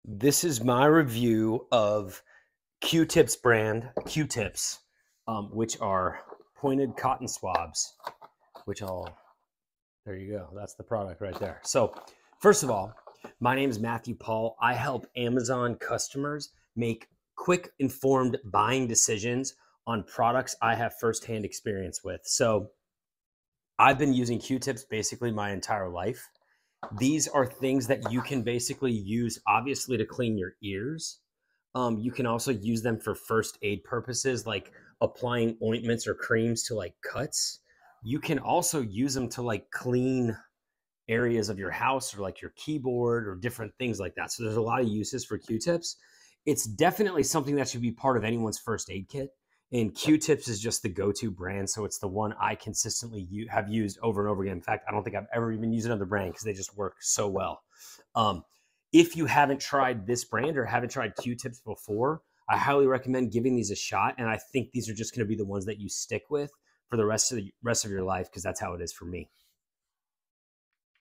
This is my review of Q-Tips brand Q-Tips, which are pointed cotton swabs, there you go. That's the product right there. So first of all, my name is Matthew Paul. I help Amazon customers make quick, informed buying decisions on products I have firsthand experience with. So I've been using Q-Tips basically my entire life. These are things that you can basically use, obviously, to clean your ears. You can also use them for first aid purposes, like applying ointments or creams to like cuts. You can also use them to like clean areas of your house or like your keyboard or different things like that. So there's a lot of uses for Q-tips. It's definitely something that should be part of anyone's first aid kit. And Q-tips is just the go-to brand. So it's the one I consistently have used over and over again. In fact, I don't think I've ever even used another brand because they just work so well. Um, if you haven't tried this brand or haven't tried Q-tips before, I highly recommend giving these a shot. And I think these are just going to be the ones that you stick with for the rest of your life, because that's how it is for me.